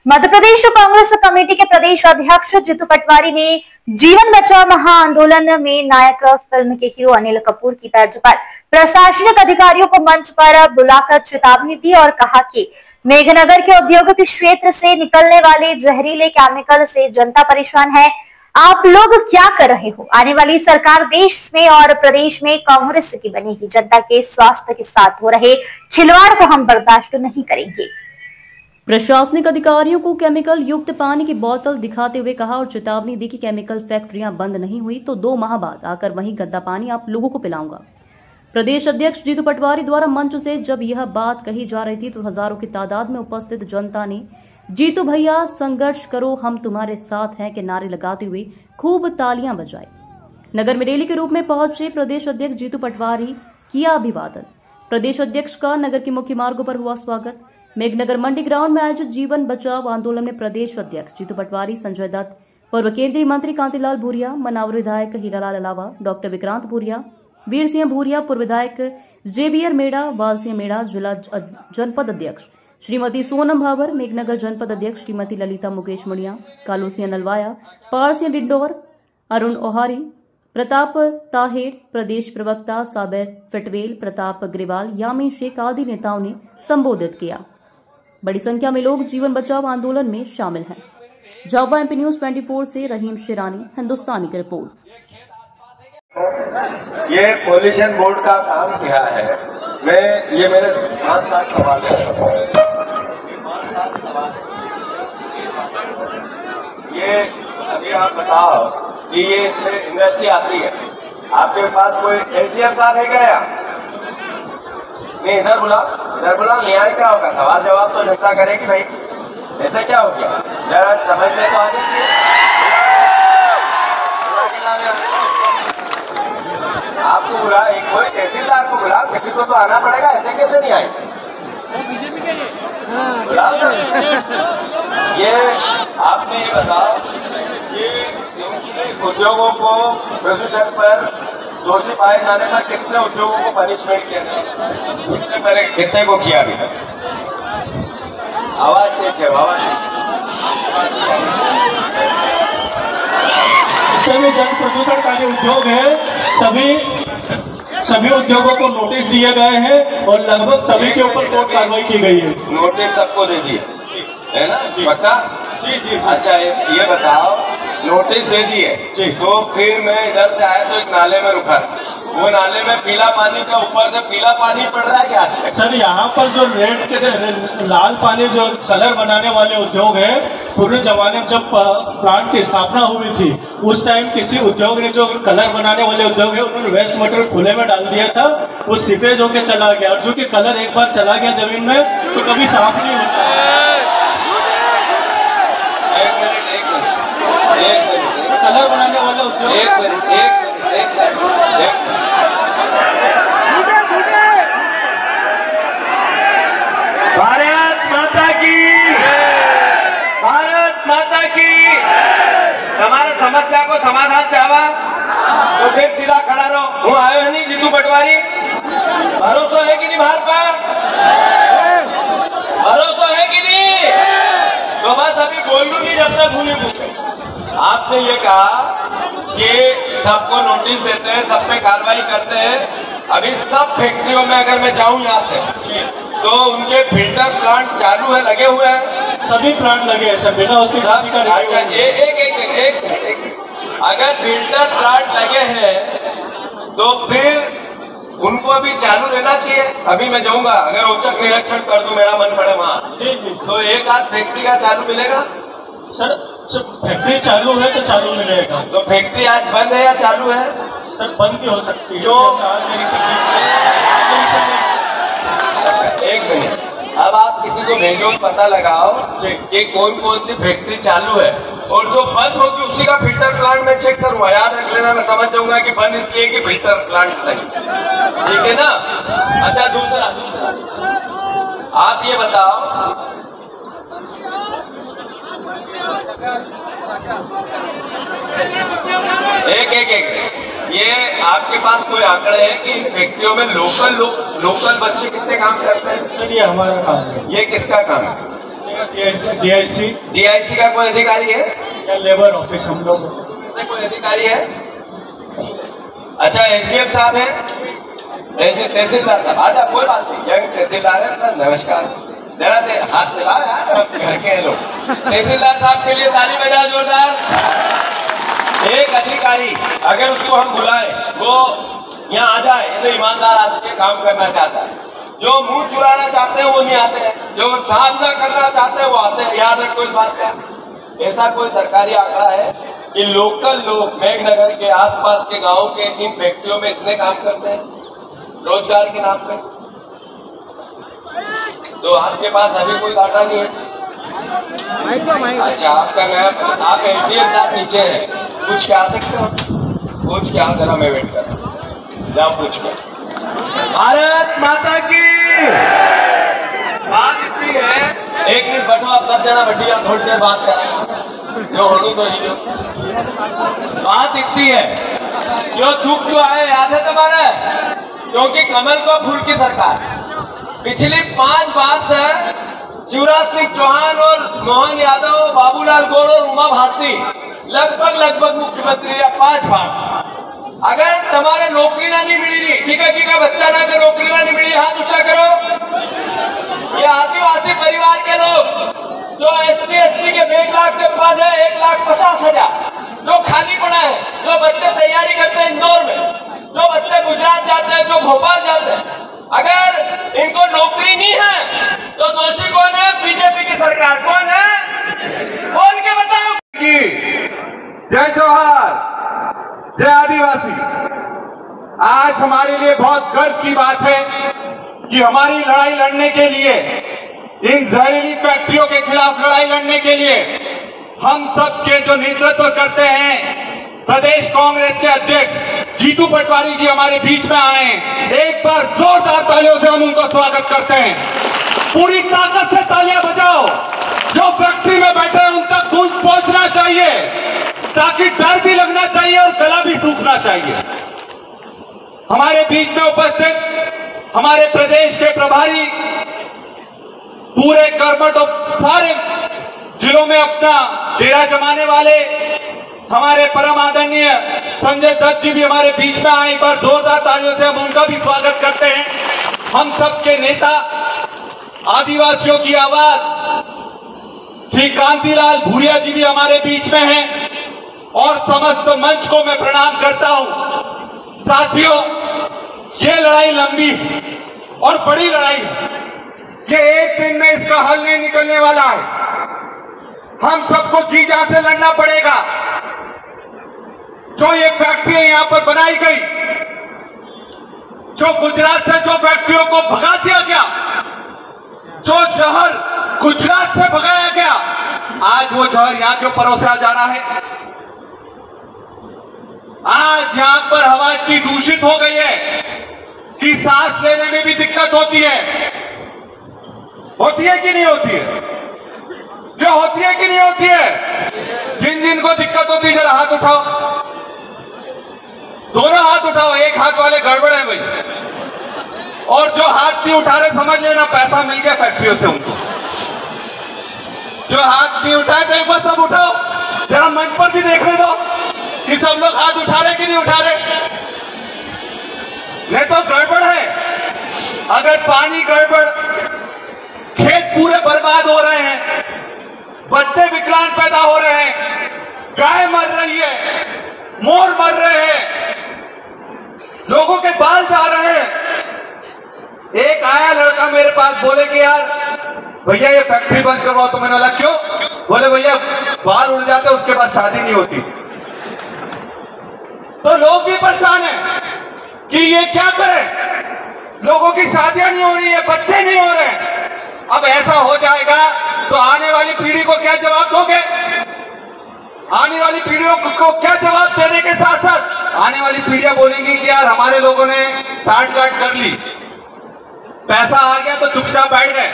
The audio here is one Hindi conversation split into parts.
मध्य प्रदेश कांग्रेस कमेटी के प्रदेश अध्यक्ष जीतू पटवारी ने जीवन बचाओ महाआंदोलन में नायक फिल्म के हीरो अनिल कपूर की तर्ज पर प्रशासनिक अधिकारियों को मंच पर बुलाकर चेतावनी दी और कहा कि मेघनगर के औद्योगिक क्षेत्र से निकलने वाले जहरीले केमिकल से जनता परेशान है। आप लोग क्या कर रहे हो? आने वाली सरकार देश में और प्रदेश में कांग्रेस की बनेगी। जनता के स्वास्थ्य के साथ हो रहे खिलवाड़ को हम बर्दाश्त नहीं करेंगे। प्रशासनिक अधिकारियों को केमिकल युक्त पानी की बोतल दिखाते हुए कहा और चेतावनी दी कि केमिकल फैक्ट्रियां बंद नहीं हुई तो 2 माह बाद आकर वहीं गंदा पानी आप लोगों को पिलाऊंगा। प्रदेश अध्यक्ष जीतू पटवारी द्वारा मंच से जब यह बात कही जा रही थी तो हजारों की तादाद में उपस्थित जनता ने जीतू भैया संघर्ष करो हम तुम्हारे साथ हैं के नारे लगाते हुए खूब तालियां बजाई। नगर में रैली के रूप में पहुंचे प्रदेश अध्यक्ष जीतू पटवारी किया अभिवादन। प्रदेश अध्यक्ष का नगर के मुख्य मार्गों पर हुआ स्वागत। मेघनगर मंडी ग्राउंड में आयोजित जीवन बचाओ आंदोलन में प्रदेश अध्यक्ष जीतू पटवारी, संजय दत्त, पूर्व केंद्रीय मंत्री कांतिलाल भूरिया, मनावर विधायक हीरालाल अलावा, डॉक्टर विक्रांत भूरिया, वीर सिंह भूरिया, पूर्व विधायक जेवियर मेड़ा, वाल सिंह मेड़ा, जिला जनपद अध्यक्ष श्रीमती सोनम भावर, मेघनगर जनपद अध्यक्ष श्रीमती ललिता मुकेश मुड़िया, कालू सिंह नलवाया, पार सिंह डिंडोर, अरुण ओहारी, प्रताप ताहेर, प्रदेश प्रवक्ता साबिर फिटवेल, प्रताप अग्रवाल, यामीन शेख आदि नेताओं ने संबोधित किया। बड़ी संख्या में लोग जीवन बचाओ आंदोलन में शामिल हैं। जावा एमपी न्यूज 24 से रहीम शेरानी, हिंदुस्तानी की रिपोर्ट। ये पोल्यूशन बोर्ड का काम किया है। ये मेरे 5-7 सवाल है। ये अभी आप बताओ कि ये इंडस्ट्री आती है, आपके पास कोई एसडीएम साहब है क्या? नहीं, इधर बुला न्याय क्या होगा? सवाल जवाब तो जनता करेगी भाई। ऐसा क्या हो गया? जरा समझने तो आने चाहिए। आपको बुला, एक कोई तहसीलदार को बुला, किसी को तो आना पड़ेगा। ऐसे कैसे नहीं आए? बुला ये आपने ये बताओ, ये उद्योगों को प्रदूषण पर दोषी पाए जाने पर कितने उद्योगों को पनिशमेंट किया गया? कितने को किया अभी तक? आवाज तेज है, आवाज। जितने भी जल प्रदूषणकारी उद्योग है सभी उद्योगों को नोटिस दिए गए हैं और लगभग सभी के ऊपर कोर्ट कार्रवाई की गई है। नोटिस सबको दे दिए है ना? पक्का? जी। अच्छा, ये बताओ, नोटिस दे दिए तो फिर मैं इधर से आया तो एक नाले में रुका, वो नाले में पीला पानी का ऊपर से पीला पानी पड़ रहा है क्या? सर, यहाँ पर जो रेड के लाल पानी जो कलर बनाने वाले उद्योग है, पूरे जमाने में जब प्लांट की स्थापना हुई थी उस टाइम किसी उद्योग ने जो कलर बनाने वाले उद्योग है उन्होंने वेस्ट मटेरियल खुले में डाल दिया था, वो सीपेज होके चला गया और जो कि कलर एक बार चला गया जमीन में तो कभी साफ नहीं होता। कलर बनाने वाला उद्योग। एक मिनट। भारत माता की, भारत माता की। हमारे समस्या को समाधान चाहवा तो फिर सीधा खड़ा रहो। वो आयो है नहीं जीतू पटवारी? भरोसा है कि नहीं भारत पर? भरोसा है कि नहीं? तो बस अभी बोल लूंगी जब तक भूले पूछे। आपने ये कहा कि सबको नोटिस देते हैं, सब पे कार्रवाई करते हैं। अभी सब फैक्ट्रियों में अगर मैं जाऊं यहाँ से तो उनके फिल्टर प्लांट चालू है, लगे हुए हैं? सभी प्लांट लगे हैं सर, बिना उसके किसी का। अच्छा, एक अगर फिल्टर प्लांट लगे हैं तो फिर उनको भी चालू रहना चाहिए। अभी मैं जाऊंगा, अगर औचक निरीक्षण कर दूं, मेरा मन पड़े वहाँ जी तो एक आध फैक्ट्री का चालू मिलेगा? सर, फैक्ट्री चालू है तो चालू मिलेगा। तो फैक्ट्री आज बंद है या चालू है? सर, बंद भी हो सकती है। जो एक मिनट, अब आप किसी को भेजो, पता लगाओ कि कौन कौन सी फैक्ट्री चालू है और जो बंद होगी उसी का फिल्टर प्लांट में चेक करूंगा। याद रख लेना, मैं समझ जाऊंगा कि बंद इसलिए कि फिल्टर प्लांट लगी। ठीक है ना? अच्छा, दूसरा आप ये बताओ, एक ये आपके पास कोई आंकड़े है कि फैक्ट्रियों में लोकल बच्चे कितने काम करते हैं? सर, ये हमारा काम है। ये किसका काम है? DIC का कोई अधिकारी है या लेबर ऑफिस हम लोग से कोई अधिकारी है? अच्छा, SDM साहब है, तहसीलदार साहब, आजा कोई बात नहीं, यंग तहसीलदार है अपना, नमस्कार, जरा दे हाथ मिलाओ यार, घर के हैं लोग। तहसीलदार साहब के लिए ताली बजाओ जोरदार। एक अधिकारी अगर उसको हम बुलाए वो यहाँ आ जाए, ये तो ईमानदार आदमी काम करना चाहता है। जो मुंह चुराना चाहते हैं वो नहीं आते हैं, जो साधना करना चाहते हैं वो आते हैं। याद रखो इस बात का। ऐसा कोई सरकारी आंकड़ा है कि लोकल लोग मेघनगर के आसपास के गांव के इन फैक्ट्रियों में इतने काम करते हैं रोजगार के नाम पे? तो आपके पास अभी कोई डाटा नहीं है? अच्छा, आपका नया, आप SDM साहब नीचे है, पूछ के आ सकते हो? पूछ के आओ जरा, मैं वेट कर रहा हूँ, जाओ पूछ के। भारत माता की बात इतनी है, एक मिनट बैठो आप सब जना, बैठिए, आप थोड़ी देर बात करें जो होनी तो ही। बात इतनी है, जो दुख जो आए याद है तुम्हारे? क्योंकि कमल को फूल की सरकार पिछली 5 बार से शिवराज सिंह चौहान और मोहन यादव, बाबूलाल गौड़ और उमा भारती लगभग मुख्यमंत्री या 5 बार से। अगर तुम्हारे नौकरी ना नहीं मिली, ठीक है बच्चा ना कर नौकरी ना नहीं मिली, हाथ ऊंचा करो। ये आदिवासी परिवार के लोग जो ST SC के 1 लाख के पद है, 1,50,000 जो खाली पड़ा है, जो बच्चे तैयारी करते हैं इंदौर में, जो बच्चे गुजरात जाते हैं, जो भोपाल जाते हैं, अगर इनको नौकरी नहीं है तो दोषी कौन है? बीजेपी की सरकार। कौन है? बोल के बताओ। जय जोहार, जय आदिवासी। आज हमारे लिए बहुत गर्व की बात है कि हमारी लड़ाई लड़ने के लिए, इन जहरीली फैक्ट्रियों के खिलाफ लड़ाई लड़ने के लिए हम सब के जो नेतृत्व करते हैं, प्रदेश कांग्रेस के अध्यक्ष जीतू पटवारी जी हमारे बीच में आए हैं। एक बार जोरदार तालियों से हम उनको स्वागत करते हैं। पूरी ताकत से तालियां बजाओ। जो फैक्ट्री में बैठे हैं उन तक गूंज पहुंचना चाहिए, ताकि डर भी लगना चाहिए और गला भी सूखना चाहिए। हमारे बीच में उपस्थित हमारे प्रदेश के प्रभारी, पूरे कर्मठ और सारे जिलों में अपना डेरा जमाने वाले हमारे परम आदरणीय संजय दत्त जी भी हमारे बीच में आए। एक बार जोरदार तालियों से हम उनका भी स्वागत करते हैं। हम सबके नेता, आदिवासियों की आवाज श्री कांतिलाल भूरिया जी भी हमारे बीच में हैं और समस्त मंच को मैं प्रणाम करता हूं। साथियों, ये लड़ाई लंबी और बड़ी लड़ाई है। ये एक दिन में इसका हल नहीं निकलने वाला है। हम सबको जी जान से लड़ना पड़ेगा। जो ये फैक्ट्रियां यहां पर बनाई गई, जो गुजरात से जो फैक्ट्रियों को भगा दिया गया, जो जहर गुजरात से भगाया गया, आज वो जहर यहां क्यों परोसा जा रहा है? आज यहां पर हवा इतनी दूषित हो गई है कि सांस लेने में भी दिक्कत होती है। होती है कि नहीं होती है? जो होती है कि नहीं होती है? जिन जिन को दिक्कत होती है जरा हाथ उठाओ, दोनों हाथ उठाओ। एक हाथ वाले गड़बड़ है भाई, और जो हाथ नहीं उठा रहे समझ लेना पैसा मिल गया फैक्ट्रियों से उनको। जो हाथ नहीं उठाए तो एक बार सब उठाओ, जरा मंच पर भी देखने दो कि सब लोग हाथ उठा रहे कि नहीं उठा रहे। नहीं तो गड़बड़ है। अगर पानी गड़बड़, खेत पूरे बर्बाद हो रहे हैं, बच्चे विकलांग पैदा हो रहे हैं, गाय मर रही है, मोर मर रहे हैं, लोगों के बाल जा रहे हैं। एक आया लड़का मेरे पास, बोले कि यार भैया ये फैक्ट्री बंद करवाओ। तो मैंने बोला क्यों? बोले भैया बाल उड़ जाते उसके बाद शादी नहीं होती। तो लोग भी परेशान हैं कि ये क्या करें, लोगों की शादियां नहीं हो रही है, बच्चे नहीं हो रहे। अब ऐसा हो जाएगा तो आने वाली पीढ़ी को क्या जवाब दोगे? आने वाली पीढ़ियों को क्या जवाब देने के साथ साथ आने वाली पीढ़ियां बोलेंगी कि यार हमारे लोगों ने सांठगांठ कर ली, पैसा आ गया तो चुपचाप बैठ गए।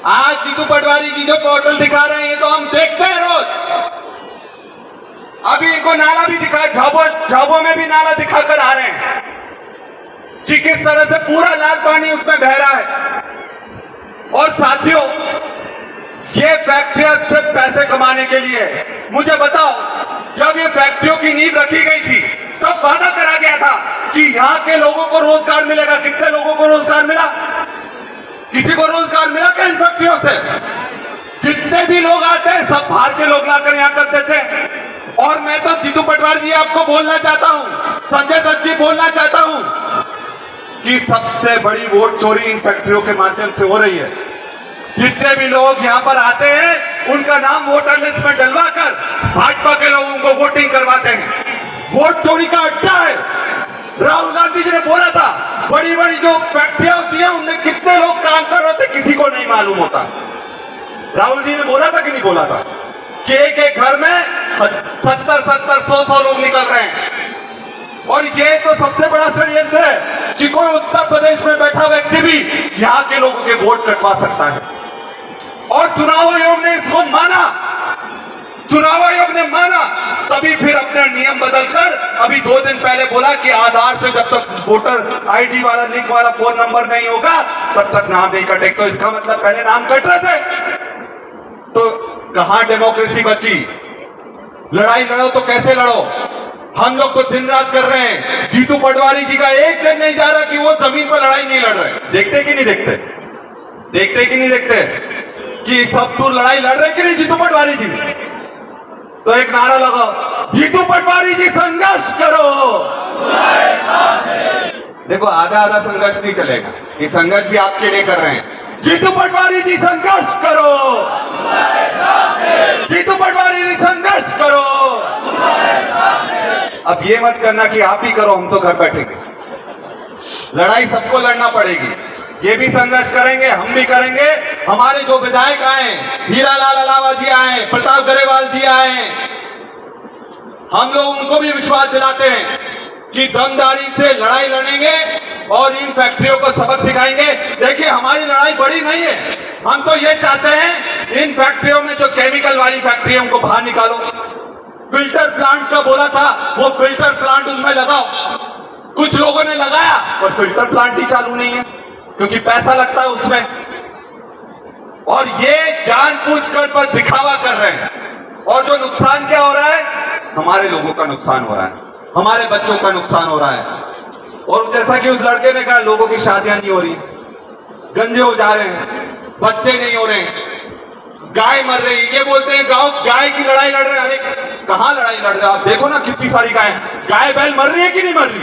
आज जीतू पटवारी जी जो पोर्टल दिखा रहे हैं ये तो हम देखते हैं रोज। अभी इनको नाला भी दिखा, झाबो में भी नाला दिखाकर आ रहे हैं कि किस तरह से पूरा लाल पानी उसमें बह रहा है। और साथियों, ये फैक्ट्रियां सिर्फ पैसे कमाने के लिए है। मुझे बताओ, जब ये फैक्ट्रियों की नींव रखी गई थी तब वादा करा गया था कि यहाँ के लोगों को रोजगार मिलेगा। कितने लोगों को रोजगार मिला? किसी को रोजगार मिला क्या इन फैक्ट्रियों से? जितने भी लोग आते हैं सब बाहर के लोग लाकर यहाँ करते थे। और मैं तो जीतू पटवारी जी आपको बोलना चाहता हूँ, संजय दत्त जी बोलना चाहता हूँ कि सबसे बड़ी वोट चोरी इन फैक्ट्रियों के माध्यम से हो रही है। जितने भी लोग यहाँ पर आते हैं उनका नाम वोटर लिस्ट में डलवा कर भाजपा के लोगों को वोटिंग करवाते हैं। वोट चोरी का अड्डा है। राहुल गांधी जी ने बोला था बड़ी बड़ी जो फैक्ट्रियां होती हैं उनमें कितने लोग काम कर रहे थे किसी को नहीं मालूम होता। राहुल जी ने बोला था कि नहीं बोला था कि एक एक घर में 70-100 लोग निकल रहे हैं। और ये तो सबसे बड़ा षड्यंत्र है कि कोई उत्तर प्रदेश में बैठा व्यक्ति भी यहाँ के लोगों के वोट कटवा सकता है। और चुनाव आयोग ने इसको माना, चुनाव आयोग ने माना, तभी फिर अपने नियम बदलकर अभी 2 दिन पहले बोला कि आधार से जब तक वोटर आईडी वाला लिंक वाला फोन नंबर नहीं होगा तब तक नाम नहीं कटेगा। तो इसका मतलब पहले नाम कट रहे थे। तो कहां डेमोक्रेसी बची? लड़ाई लड़ो तो कैसे लड़ो? हम लोग तो दिन रात कर रहे हैं। जीतू पटवारी जी का एक दिन नहीं जा रहा कि वो जमीन पर लड़ाई नहीं लड़ रहे। देखते कि नहीं देखते? देखते कि नहीं देखते कि सब दूर लड़ाई लड़ रहे कि नहीं जीतू पटवारी जी? तो एक नारा लगाओ, जीतू पटवारी जी संघर्ष करो। देखो आधा आधा संघर्ष नहीं चलेगा, ये संघर्ष भी आपके लिए कर रहे हैं। जीतू पटवारी जी संघर्ष करो, जीतू पटवारी जी संघर्ष करो। अब ये मत करना कि आप ही करो, हम तो घर बैठेंगे। लड़ाई सबको लड़ना पड़ेगी। ये भी संघर्ष करेंगे, हम भी करेंगे। हमारे जो विधायक आए, हीरालाल अलावा जी आए, प्रताप गरेवाल जी आए, हम लोग उनको भी विश्वास दिलाते हैं कि दमदारी से लड़ाई लड़ेंगे और इन फैक्ट्रियों को सबक सिखाएंगे। देखिए हमारी लड़ाई बड़ी नहीं है, हम तो ये चाहते हैं इन फैक्ट्रियों में जो केमिकल वाली फैक्ट्री है उनको बाहर निकालो। फिल्टर प्लांट का बोला था, वो फिल्टर प्लांट उनमें लगाओ। कुछ लोगों ने लगाया और फिल्टर प्लांट ही चालू नहीं है क्योंकि पैसा लगता है उसमें। और ये जानबूझकर पर दिखावा कर रहे हैं। और जो नुकसान क्या हो रहा है? हमारे लोगों का नुकसान हो रहा है, हमारे बच्चों का नुकसान हो रहा है। और जैसा कि उस लड़के ने कहा, लोगों की शादियां नहीं हो रही, गंजे हो जा रहे हैं, बच्चे नहीं हो रहे, गाय मर रही। ये बोलते हैं गांव गाय की लड़ाई लड़ रहे हैं। अरे कहां लड़ाई लड़ रहे हैं? आप देखो ना कितनी सारी गाय बैल मर रही है कि नहीं मर रही?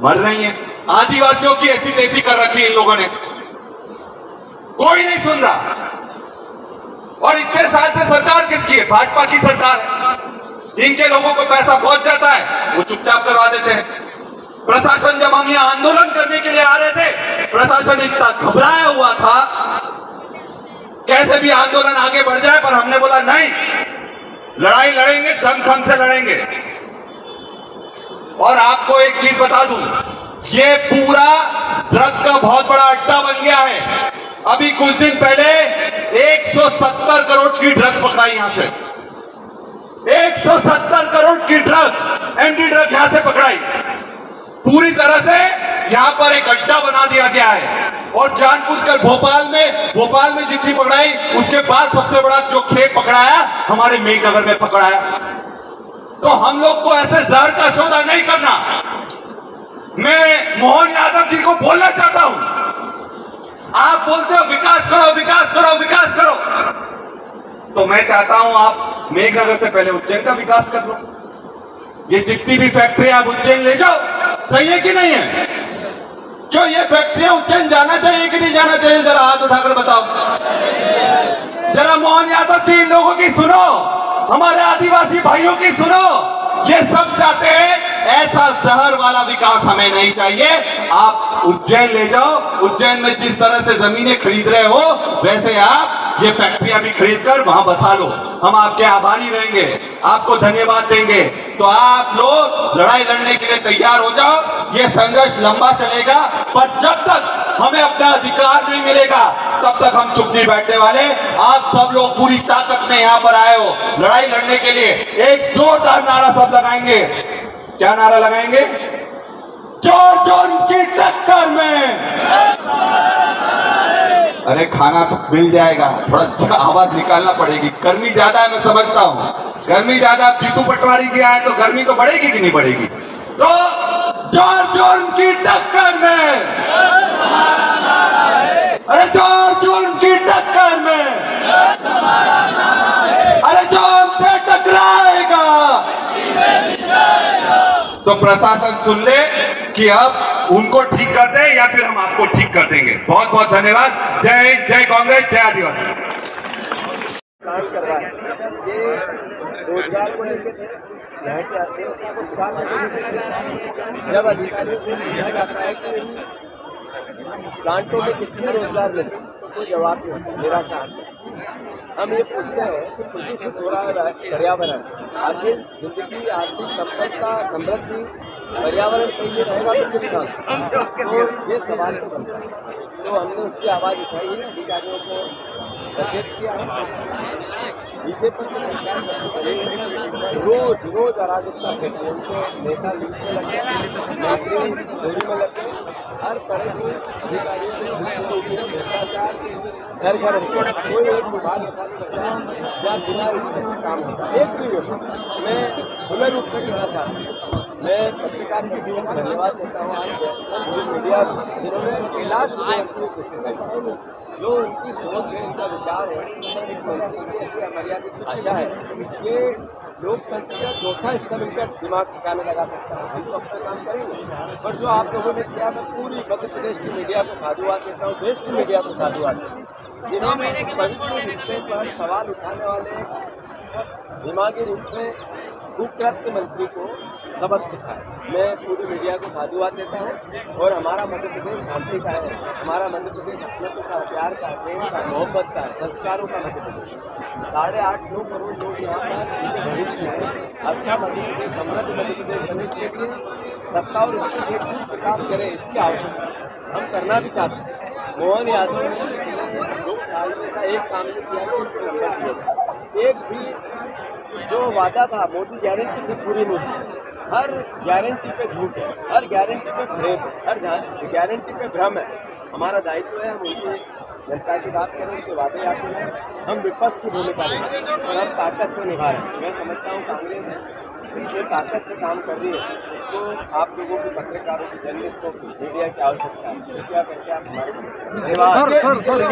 मर रही है। आदिवासियों की ऐसी तैसी कर रखी इन लोगों ने, कोई नहीं सुन रहा। और इतने साल से सरकार किसकी है? भाजपा की सरकार है। इनके लोगों को पैसा पहुंच जाता है, वो चुपचाप करवा देते हैं। प्रशासन जब हम यहाँ आंदोलन करने के लिए आ रहे थे, प्रशासन इतना घबराया हुआ था कैसे भी आंदोलन आगे बढ़ जाए, पर हमने बोला नहीं, लड़ाई लड़ेंगे, दमखम से लड़ेंगे। और आपको एक चीज बता दूं, ये पूरा ड्रग का बहुत बड़ा अड्डा बन गया है। अभी कुछ दिन पहले 170 करोड़ की ड्रग्स पकड़ाई यहां से। 170 करोड़ की ड्रग, एंटी ड्रग यहां से पकड़ाई। पूरी तरह से यहां पर एक अड्डा बना दिया गया है। और जानबूझकर भोपाल में जितनी पकड़ाई, उसके बाद सबसे बड़ा जो खेप पकड़ाया हमारे मेघनगर में पकड़ाया। तो हम लोग को ऐसे जहर का सौदा नहीं करना। मैं मोहन यादव जी को बोलना चाहता हूं, आप बोलते हो विकास करो विकास करो विकास करो, तो मैं चाहता हूं आप मेघनगर से पहले उज्जैन का विकास कर लो। ये जितनी भी फैक्ट्री आप उज्जैन ले जाओ, सही है कि नहीं है? क्यों ये फैक्ट्रियां उज्जैन जाना चाहिए कि नहीं जाना चाहिए? जरा हाथ उठाकर बताओ। जरा मोहन यादव जी इन लोगों की सुनो, हमारे आदिवासी भाइयों की सुनो। ये सब चाहते हैं, ऐसा जहर वाला विकास हमें नहीं चाहिए। आप उज्जैन ले जाओ, उज्जैन में जिस तरह से जमीनें खरीद रहे हो वैसे आप ये फैक्ट्रियां भी खरीद कर वहां बसा लो। हम आपके आभारी रहेंगे, आपको धन्यवाद देंगे। तो आप लोग लड़ाई लड़ने के लिए तैयार हो जाओ। ये संघर्ष लंबा चलेगा, पर जब तक हमें अपना अधिकार नहीं मिलेगा तब तक हम चुप नहीं बैठने वाले। आप सब लोग पूरी ताकत में यहाँ पर आए हो लड़ाई लड़ने के लिए। एक जोरदार नारा सब लगाएंगे। क्या नारा लगाएंगे? चोर चोर की टक्कर में, अरे खाना तो मिल जाएगा, थोड़ा अच्छा आवाज निकालना पड़ेगी। गर्मी ज्यादा है, मैं समझता हूँ गर्मी ज्यादा। जीतू पटवारी जी आए तो गर्मी तो बढ़ेगी कि नहीं बढ़ेगी? तो जोर की टक्कर में, अरे जोर की टक्कर में, अरे जो हमसे टकराएगा। तो प्रशासन सुन ले कि अब उनको ठीक कर दे या फिर हम आपको ठीक कर देंगे। बहुत बहुत धन्यवाद। जय कांग्रेस, जय आदिवासी। काम कर रहा है ये रोजगार को लेकर यहाँ के आते हैं उसको सुधार करने जब अधिकारियों से पूछा जाता है कि प्लांटों में कितने रोजगार मिलते हैं तो जवाब निराशा आती है। हम ये पूछते हैं कि प्रदूषित हो रहा है पर्यावरण, आखिर जिंदगी, आर्थिक सफलता, समृद्धि पर्यावरण सही रहेगा तो किस काम? तो ये सवाल तो बनता है। तो हमने उसकी आवाज़ उठाई है, अधिकारियों को सचेत किया है। बीजेपी की सरकार रोज अराजकता करती है, उनके नेता लूटने लगते हैं, नौकरी चोरी में लगते हैं, हर तरह के अधिकारियों के भ्रष्टाचार घर कोई एक विभाग ऐसा नहीं बचा जहाँ बिना रिश्वत से काम होता है, एक भी विभाग। मैं खुले रूप से कहना चाहता हूँ, मैं पत्रकार मीडिया को धन्यवाद देता हूँ आज मीडिया जिन्होंने कैलाश जो उनकी सोच है, उनका विचार है, उनकी ऐसी अमर्यादित भाषा है, ये लोकतंत्र का चौथा स्तंभ इनका दिमाग ठिकाने लगा सकता है। हम तो अपना काम करेंगे, पर जो आप लोगों ने किया, मैं पूरी मध्य प्रदेश की मीडिया को साधुवाद देता हूँ, देश की मीडिया को साधुवाद देता हूँ, जिन्होंने पवित्र रिश्ते पर सवाल उठाने वाले दिमागी रूप से कुकृत्य मंत्री को सबक सिखाया। मैं पूरी मीडिया को साधुवाद देता हूँ। और हमारा मध्य प्रदेश शांति का है, हमारा मध्य प्रदेश अपनत्व का, प्यार का, प्रेम का, मोहब्बत का, संस्कारों का मध्य प्रदेश। 8.5 करोड़ लोग यहाँ पर भविष्य में अच्छा मध्य प्रदेश, समृद्ध मध्य प्रदेश बनने के लिए सत्ता और इसकी एकजुट विकास करें, इसकी आवश्यकता हम करना भी चाहते हैं। मोहन यादव ने पिछले 2 साल में ऐसा एक काम नहीं किया कि उनको नंबर दिए। एक भी जो वादा था, मोदी गारंटी थी, पूरी नहीं हुई। हर गारंटी पे झूठ है, हर गारंटी पे भ्रम है, हर गारंटी पे भ्रम है। हमारा दायित्व है हम उनकी जनता की बात करें, उनके वादे याद करें, हम विपक्ष की भूमिका निभाएं और हम ताकत से निभा रहे हैं। मैं समझता हूँ कांग्रेस जो ताकत से काम कर रही है उसको आप लोगों की, पत्रकारों की, जर्नलिस्टों की, मीडिया की आवश्यकता है। कृपया करके आप हमारे